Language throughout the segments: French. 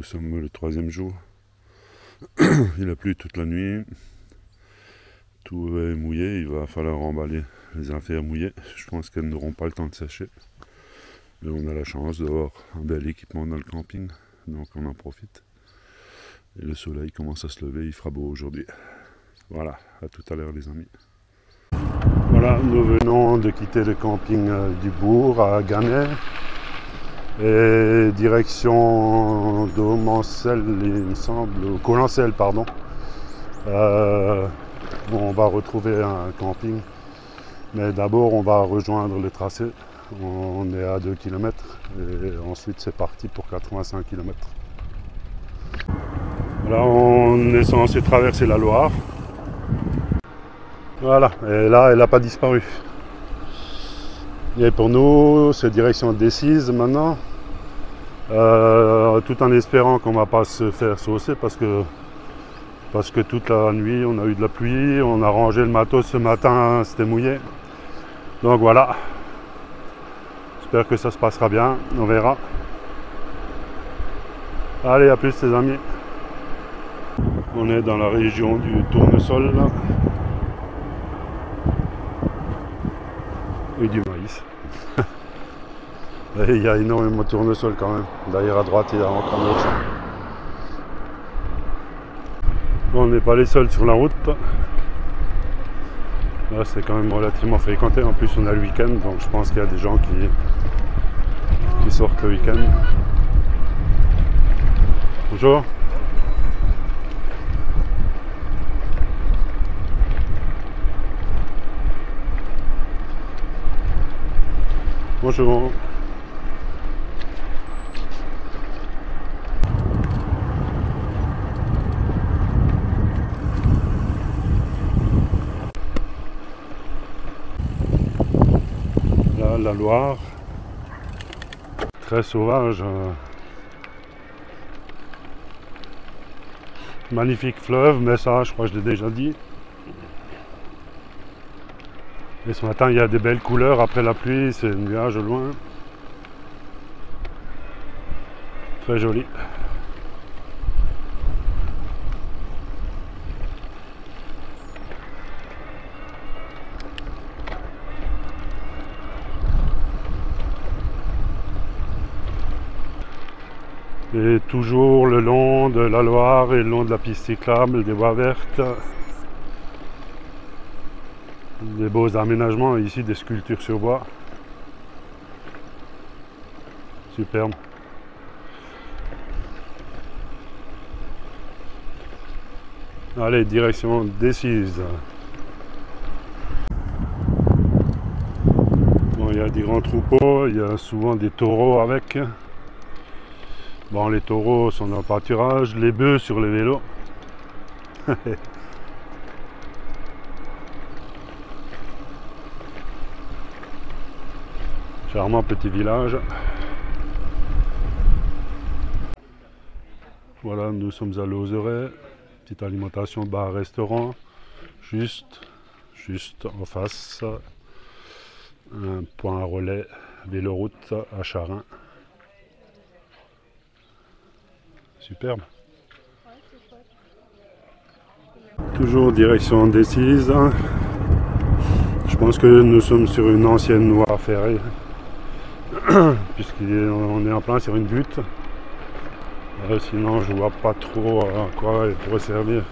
nous sommes le 3e jour. Il a plu toute la nuit. Tout est mouillé, il va falloir emballer les affaires mouillées. Je pense qu'elles n'auront pas le temps de sécher. Mais on a la chance d'avoir un bel équipement dans le camping, donc on en profite. Et le soleil commence à se lever, il fera beau aujourd'hui. Voilà, à tout à l'heure les amis. Voilà, nous venons de quitter le camping du Bourg à Ganay. Et direction d'Aumancel, il me semble, ou Collancel, pardon. On va retrouver un camping, mais d'abord on va rejoindre le tracé. On est à 2 km et ensuite c'est parti pour 85 km. Là on est censé traverser la Loire. Voilà, et là elle n'a pas disparu. Et pour nous c'est direction Decize maintenant, tout en espérant qu'on ne va pas se faire saucer parce que toute la nuit on a eu de la pluie, on a rangé le matos ce matin, c'était mouillé. Donc voilà, j'espère que ça se passera bien, on verra. Allez, à plus les amis. On est dans la région du tournesol là. Et du maïs. Et il y a énormément de tournesol quand même. D'ailleurs à droite il y a encore un autre champ. On n'est pas les seuls sur la route. Là c'est quand même relativement fréquenté. En plus on a le week-end, donc je pense qu'il y a des gens qui sortent le week-end. Bonjour. Bonjour. Là, la Loire, très sauvage. Magnifique fleuve, mais ça, je crois que je l'ai déjà dit. Et ce matin, il y a des belles couleurs après la pluie, c'est le nuage au loin. Très joli. Et toujours le long de la Loire et le long de la piste cyclable, des voies vertes. Des beaux aménagements, ici des sculptures sur bois. Superbe. Allez, direction Decize. Bon, il y a des grands troupeaux, il y a souvent des taureaux avec. Bon, les taureaux sont dans le pâturage, les bœufs sur les vélos. Charmant petit village. Voilà, nous sommes à Lozeret. Petite alimentation bar-restaurant. Juste en face. Un point relais véloroute à Charin. Superbe. Toujours direction Decize. Je pense que nous sommes sur une ancienne voie ferrée. Puisqu'on est en plein sur une butte. Sinon je vois pas trop à quoi elle pourrait servir.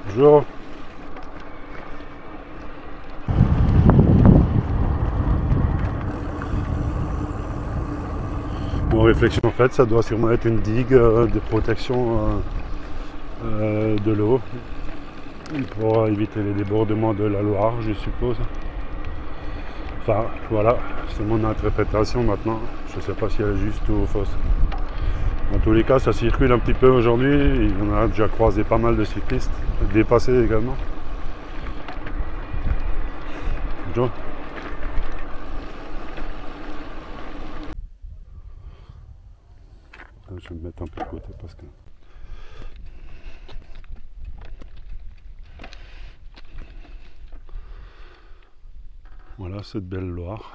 Bonjour. Bon, réflexion faite, ça doit sûrement être une digue de protection de l'eau pour éviter les débordements de la Loire, je suppose. Enfin, voilà, c'est mon interprétation maintenant. Je ne sais pas si elle est juste ou fausse. En tous les cas, ça circule un petit peu aujourd'hui. On a déjà croisé pas mal de cyclistes, dépassés également. Bonjour. Je vais me mettre un peu de côté parce que... Voilà cette belle Loire.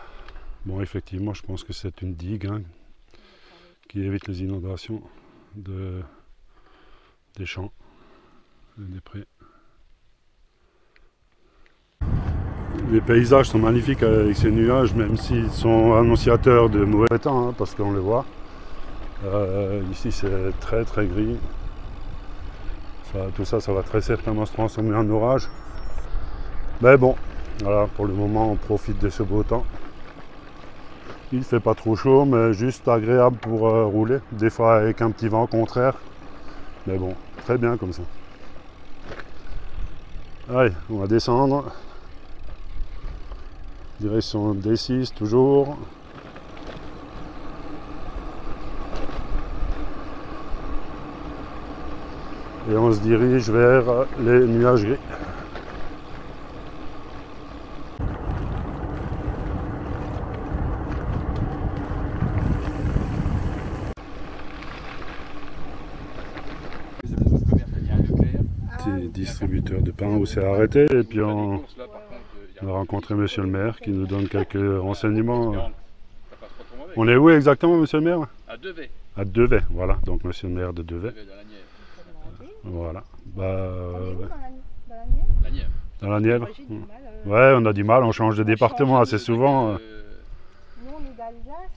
Bon, effectivement, je pense que c'est une digue hein, qui évite les inondations des champs et des prés. Les paysages sont magnifiques avec ces nuages, même s'ils sont annonciateurs de mauvais temps, hein, parce qu'on les voit. Ici, c'est très très gris. Tout ça, ça va très certainement se transformer en orage. Mais bon, voilà, pour le moment, on profite de ce beau temps. Il ne fait pas trop chaud, mais juste agréable pour rouler. Des fois avec un petit vent contraire. Mais bon, très bien comme ça. Allez, on va descendre. Direction D6 toujours. Et on se dirige vers les nuages gris. Petit distributeur de pain où c'est arrêté et puis on a rencontré monsieur le maire qui nous donne quelques renseignements. On est où exactement monsieur le maire? À Devey. À Devey, voilà, donc monsieur le maire de Devey. Voilà. Bah, dans la Nièvre. Ouais, on a du mal, on change de département assez souvent. Nous, on est d'Alsace.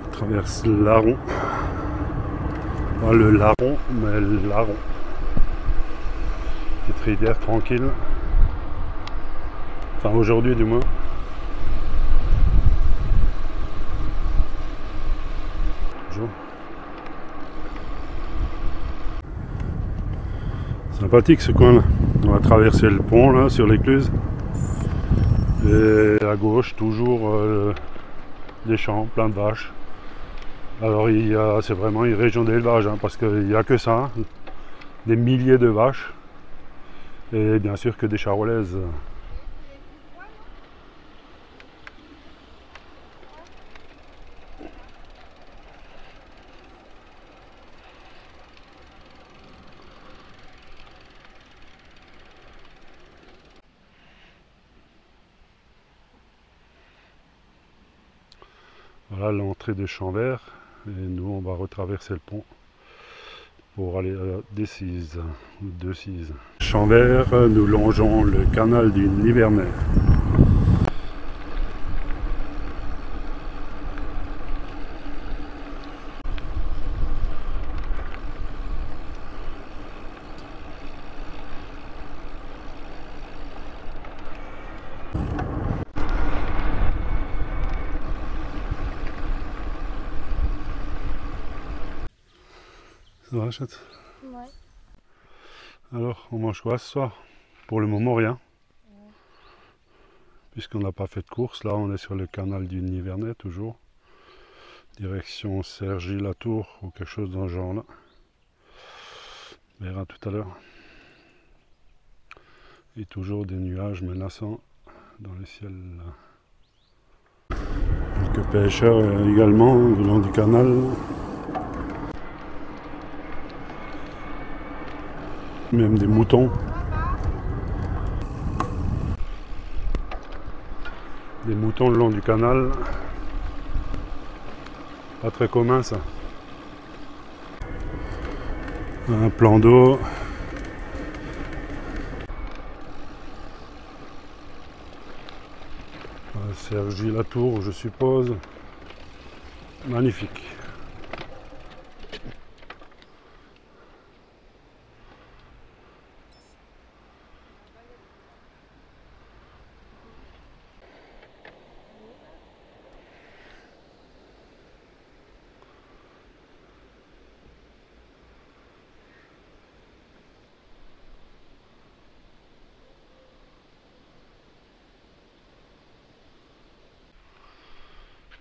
On traverse l'Aron. Pas le Larron, mais l'Aron. Petite rivière tranquille. Enfin, aujourd'hui du moins. Bonjour. Sympathique ce coin là. On va traverser le pont là sur l'écluse. Et à gauche toujours des champs, plein de vaches. Alors c'est vraiment une région d'élevage hein, parce qu'il n'y a que ça, hein. Des milliers de vaches. Et bien sûr que des charolaises. Voilà l'entrée de Champs-Verts et nous on va retraverser le pont pour aller à Decize ou Decize. Champs-Verts, nous longeons le canal du Nivernais. Ça va, chatte? Ouais. Alors, on mange quoi ce soir? Pour le moment, rien. Ouais. Puisqu'on n'a pas fait de course, là on est sur le canal du Nivernais toujours. Direction Cergy-la-Tour ou quelque chose dans ce genre-là. On verra tout à l'heure. Et toujours des nuages menaçants dans le ciel. Quelques pêcheurs également le long du canal. Même des moutons. Des moutons le long du canal. Pas très commun ça. Un plan d'eau. Cergy-la-Tour, je suppose. Magnifique.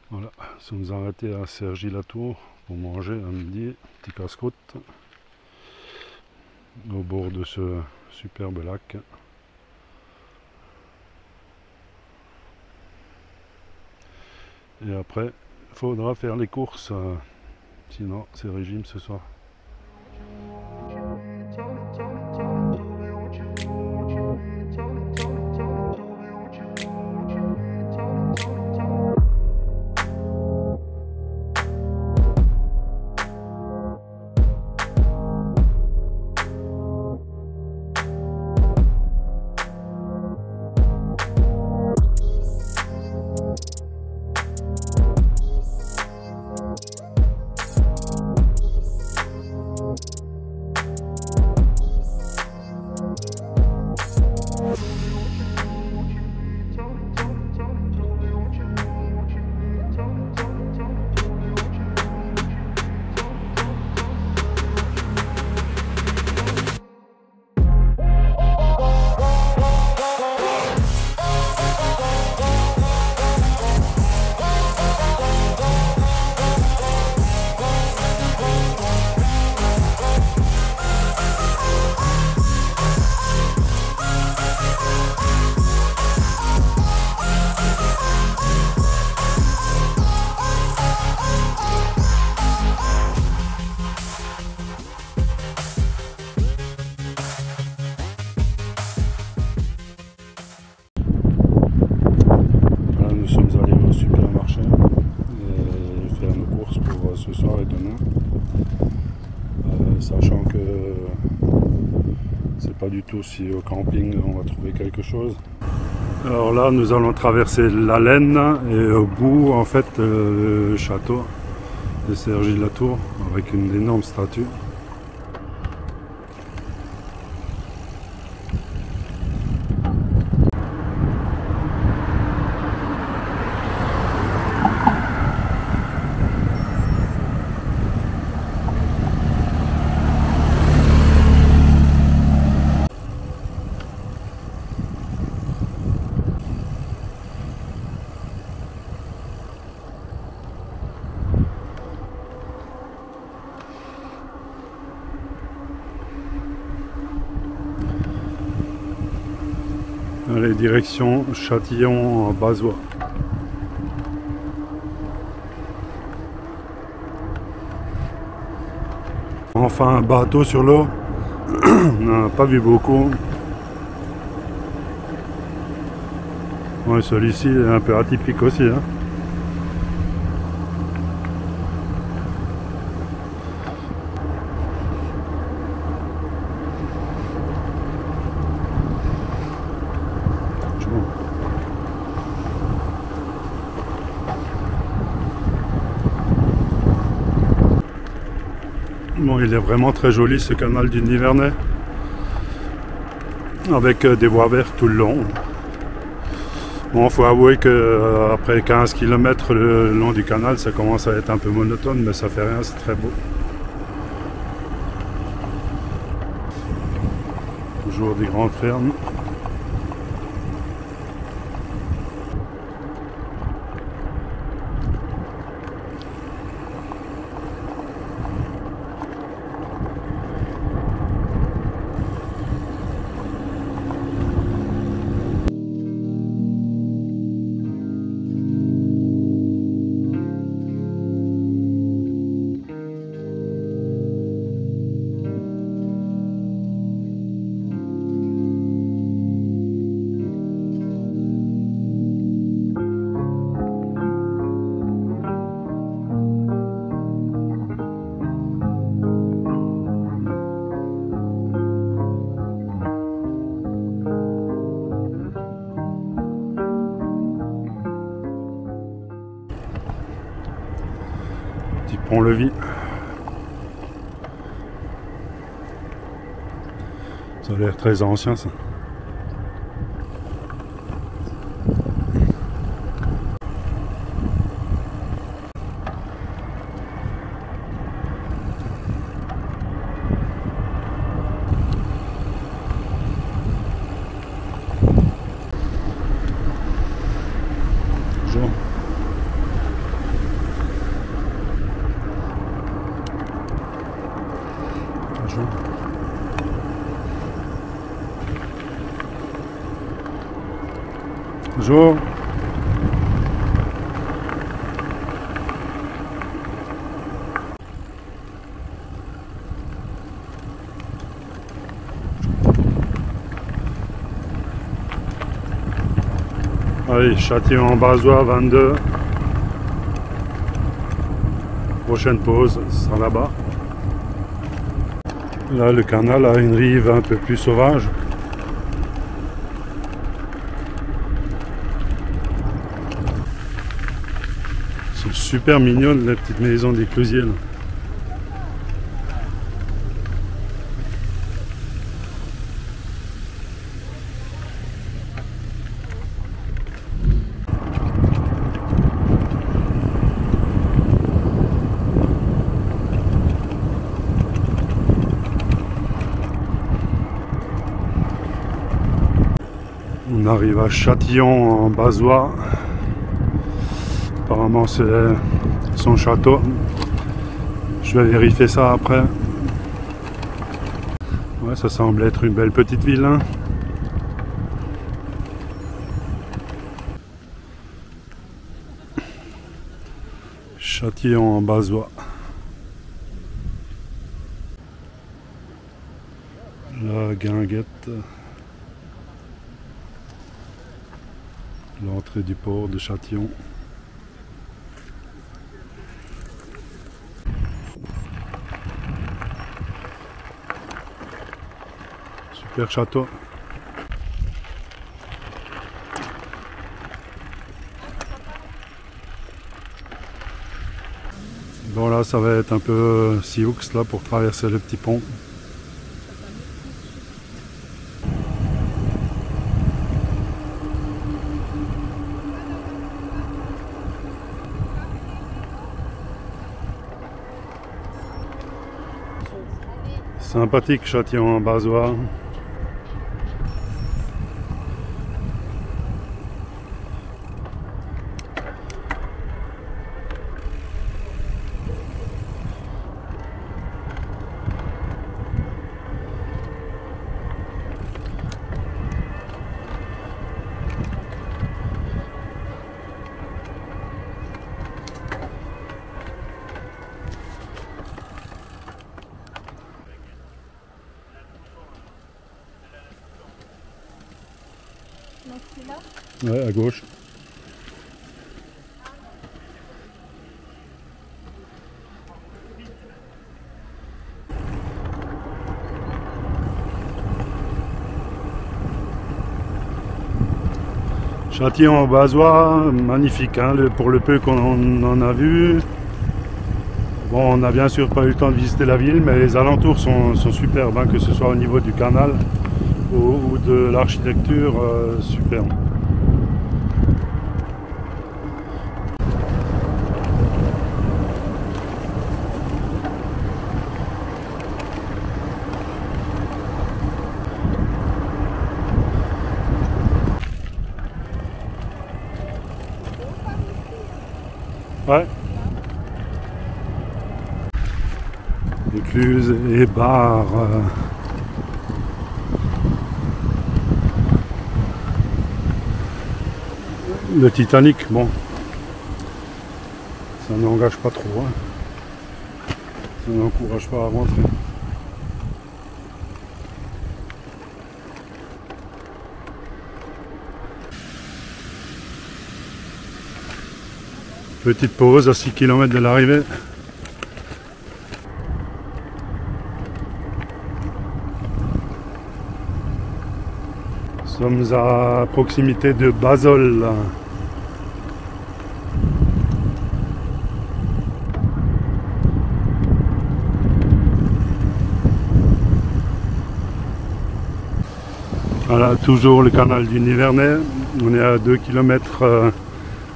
Voilà, nous sommes arrêtés à Cergy-la-Tour pour manger à midi, petit casse-croûte, au bord de ce superbe lac. Et après, Faudra faire les courses, sinon c'est régime ce soir. Nous sommes allés au supermarché et faire nos courses pour ce soir et demain, sachant que c'est pas du tout si au camping on va trouver quelque chose. Alors là nous allons traverser la Laine et au bout en fait le château de Cergy-la-Tour avec une énorme statue. Allez, direction Châtillon-Bazois. Enfin un bateau sur l'eau, on n'a pas vu beaucoup. Ouais, celui-ci est un peu atypique aussi, hein. Bon, il est vraiment très joli ce canal du Nivernais, avec des voies vertes tout le long. Bon, faut avouer que après 15 km le long du canal, ça commence à être un peu monotone, mais ça fait rien, c'est très beau. Toujours des grandes fermes. Petit pont-levis. Ça a l'air très ancien ça. Bonjour. Bonjour. Bonjour. Allez, Châtillon-en-Bazois 22. Prochaine pause, ce sera là-bas. Là, le canal a une rive un peu plus sauvage. Elles sont super mignonnes, les petites maisons des closiers. Là. On arrive à Châtillon-en-Bazois. Apparemment c'est son château. Je vais vérifier ça après. Ouais, ça semble être une belle petite ville. Hein. Châtillon-en-Bazois. La guinguette. L'entrée du port de Châtillon. Super château. Bon là ça va être un peu sioux là pour traverser le petit pont. Sympathique Châtillon-en-Bazois. Donc c'est là. Ouais, à gauche. Châtillon-en-Bazois, magnifique, hein, pour le peu qu'on en a vu. Bon, on n'a bien sûr pas eu le temps de visiter la ville, mais les alentours sont superbes, hein, que ce soit au niveau du canal ou de l'architecture, superbe. Ouais. Écluses et bars. Le Titanic, bon, ça n'engage pas trop, hein. Ça n'encourage pas à rentrer. Petite pause à 6 km de l'arrivée. Nous sommes à proximité de Bazol. Voilà, toujours le canal du Nivernais. On est à 2 km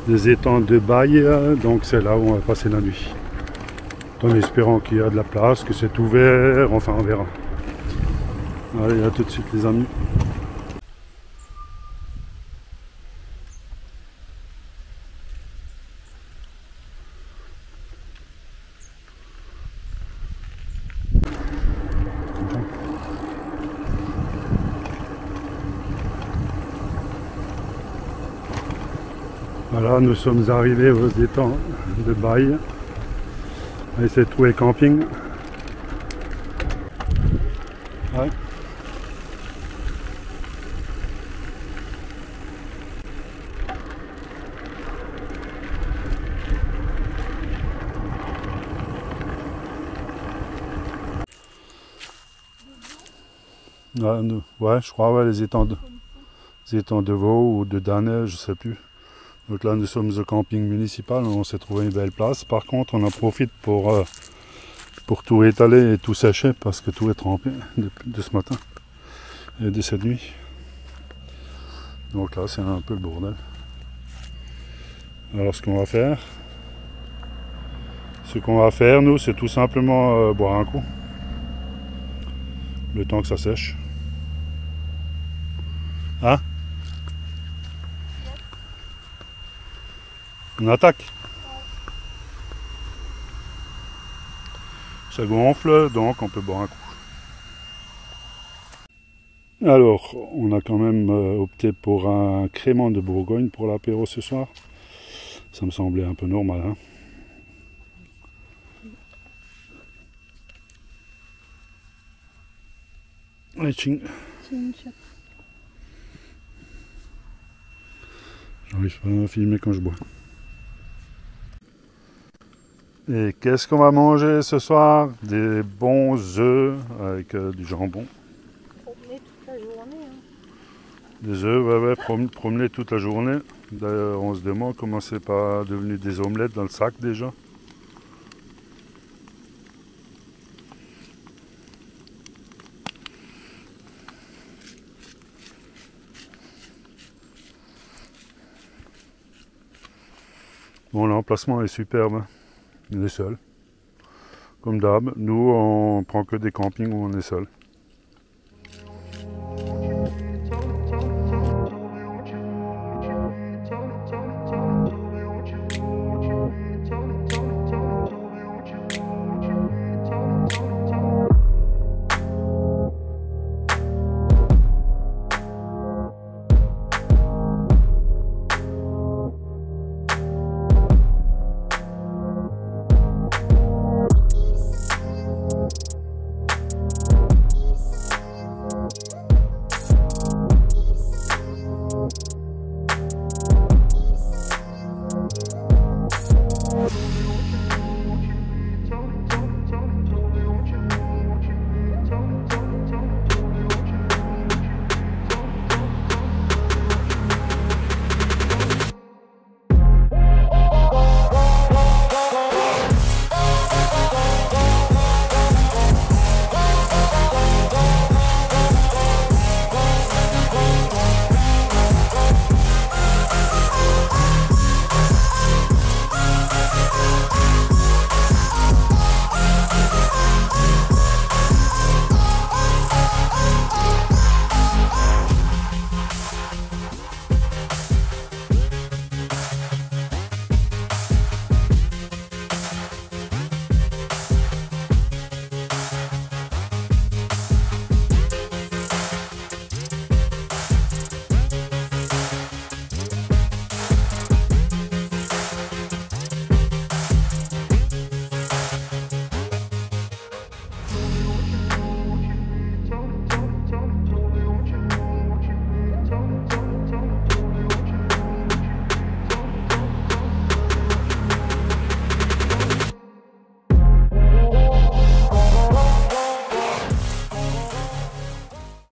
des étangs de Baille, donc c'est là où on va passer la nuit. En espérant qu'il y a de la place, que c'est ouvert, enfin on verra. Allez, à tout de suite les amis. Voilà, nous sommes arrivés aux étangs de Baille. Et c'est Toué Camping. Ouais. Ouais, je crois, ouais, les étangs de Vaud ou de Danay, je sais plus. Donc là, nous sommes au camping municipal, on s'est trouvé une belle place. Par contre, on en profite pour tout étaler et tout sécher parce que tout est trempé de ce matin et de cette nuit. Donc là, c'est un peu le bordel. Alors, ce qu'on va faire, nous, c'est tout simplement boire un coup. Le temps que ça sèche. Hein? On attaque. Ça gonfle, donc on peut boire un coup. Alors, on a quand même opté pour un crément de Bourgogne pour l'apéro ce soir. Ça me semblait un peu normal, hein. Allez, ching. J'arrive pas à filmer quand je bois. Et qu'est-ce qu'on va manger ce soir? Des bons œufs avec du jambon. Promener toute la journée. Hein. Des œufs, ouais, promener toute la journée. D'ailleurs, on se demande comment c'est pas devenu des omelettes dans le sac déjà. Bon, l'emplacement est superbe, hein. Il est seul. Comme d'hab, nous on prend que des campings où on est seul.